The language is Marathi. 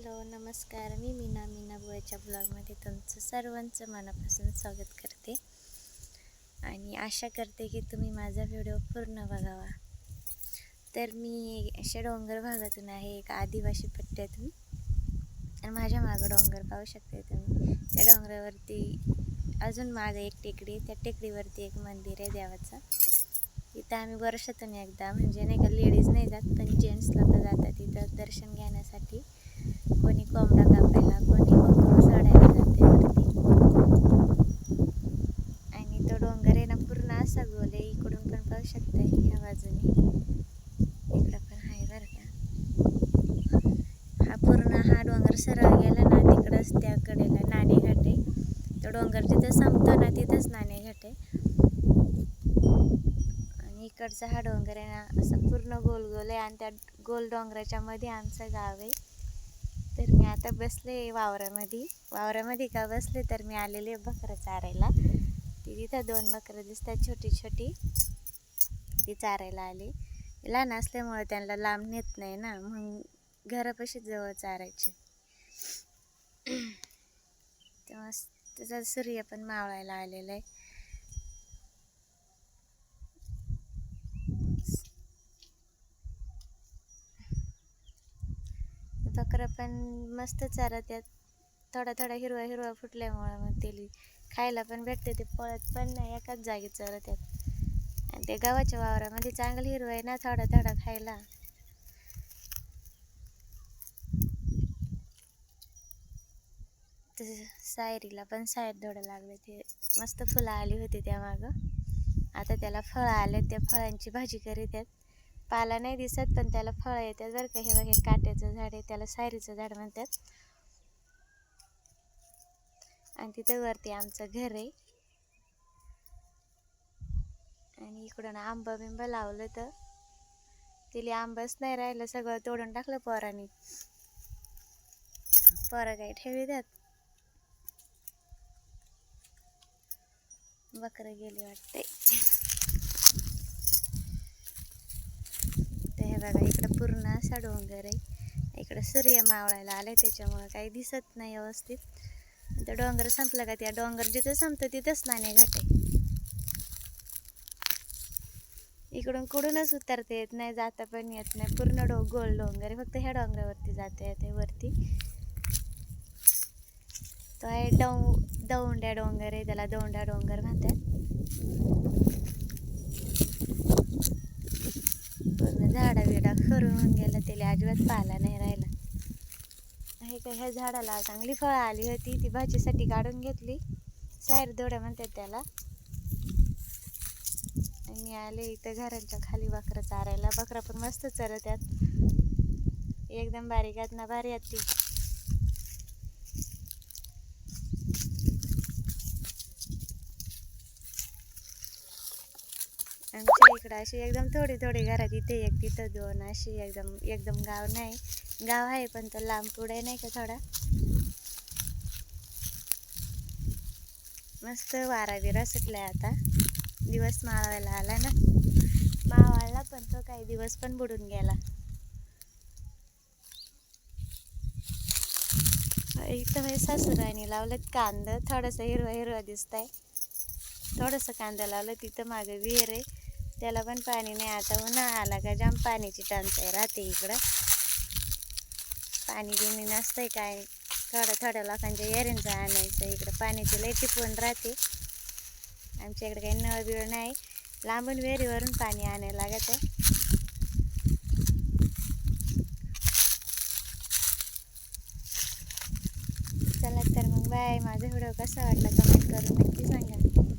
हॅलो नमस्कार, मी मीना बुवाच्या ब्लॉगमध्ये तुमचं सर्वांचं मनापासून स्वागत करते आणि आशा करते की तुम्ही माझा व्हिडिओ पूर्ण बघावा. तर मी अशा डोंगर भागातून आहे, एक आदिवासी पट्ट्यातून, आणि माझ्या मागं डोंगर पाहू शकते तुम्ही. त्या डोंगरावरती अजून मागे एक टेकडी, त्या टेकडीवरती एक मंदिर आहे देवाचं. इथं आम्ही वर्षातून एकदा, म्हणजे नाही का, लेडीज नाही जात पण जेंट्स लोक जातात इथं दर्शन घेण्यासाठी. कोणी कोंबडा कापायला, कोणी बकरू सोडायला जाते वरती. आणि तो डोंगर आहे ना पूर्ण असा गोल आहे. इकडून पण पाहू शकता, ह्या बाजूने इकडं पण आहे बरं का. हा डोंगर सरळ गेला ना, तिकडंच त्या कडेला नाणेघाट आहे. तो डोंगर जिथं संपतो ना तिथंच नाणेघाट आहे. आणि इकडचा हा डोंगर आहे ना असं पूर्ण गोल गोल आहे, आणि त्या गोल डोंगराच्या मध्ये आमचं गाव आहे. तर मी आता बसले वावरामध्ये का बसले, तर मी आलेले बकरं चारायला. ती तिथं 2 बकरं दिसतात छोटी छोटी, ती चारायला आली. लहान असल्यामुळे त्यांना लांब नेत नाही ना, मग घरापाशी जवळ चारायचे. तेव्हा त्याचा सूर्य पण मावळायला आलेला आहे. बकरं पण मस्त चारत्यात. थोडा हिरवा फुटल्यामुळं मग ते खायला पण भेटते. ते पळत पण नाही, एकाच जागी चरत्यात. आणि ते गावाच्या वावरामध्ये चांगलं हिरवं आहे ना, थोडा खायला. तसं सायरीला पण सायर धोडं लागले, ते मस्त फुलं आली होती त्या मागं. आता त्याला फळं आले, त्या फळांची भाजी करीत आहेत. पाला नाही दिसत पण त्याला फळं येतात बरं का. हे बघ, हे काट्याचं झाड आहे, त्याला सायरीचं झाड म्हणतात. आणि तिथं वरती आमचं घर आहे. आणि इकडून आंबा बिंबा लावलं, तर तिला आंबाच नाही राहिलं, सगळं तोडून टाकलं पोरांनी. पोरं काही ठेवी द्यात. बकरं गेली वाटते. तर हे बघा, इकडं पूर्ण असा डोंगर आहे. इकडं सूर्य मावळायला आलाय, त्याच्यामुळं काही दिसत नाही व्यवस्थित. तर डोंगर संपलं का, त्या डोंगर जिथं संपतं तिथंच नाणेघाट आहे. इकडून कुठूनच उतरता येत नाही, जाता पण येत नाही. पूर्ण गोल डोंगर आहे, फक्त ह्या डोंगरावरती जाता येते वरती. तो आहे दौंड्या डोंगर आहे, त्याला दौंडा डोंगर म्हणतात. पूर्ण झाडा बिडा खरून गेलं, त्याला अजिबात पाला नाही राहिला. हे काय, ह्या झाडाला चांगली फळं आली होती, ती भाजीसाठी काढून घेतली. सायर दोडा म्हणतात त्याला. आणि आले इथं घरांच्या खाली बकरं चारायला. बकरं पण मस्त चरत्यात, एकदम बारीक आहेत ना, भारी आहेत ती. आमच्या इकडं अशी एकदम थोडी घरात, इथे एक तिथं 2, अशी एकदम गाव नाही. गाव आहे पण तो लांब पुढे नाही का थोडा. मस्त वारा बिरा सुटलाय. आता दिवस मावळायला आला ना, मावळला पण तो काही दिवस पण बुडून गेला. इथं माझ्या सासूरांनी लावलं कांदा, थोडंसं हिरवा दिसतंय. थोडंसं कांदा लावलं. तिथं मागे विहीर आहे, त्याला पण पाणी नाही. आता उन्हाळा आला का जाम पाण्याची टंचाई राहते इकडं. पाणी बिणी नसतंय काय. थोड्या लोकांच्या एरींचं आणायचं. इकडं पाण्याची लई टिपवून राहते. आमच्या इकडे काही नळ बिळ नाही, लांबून विहिरीवरून पाणी आणायला लागत आहे. चला तर मग बाय. माझा व्हिडिओ कसा वाटला कमेंट करून नक्की सांगा.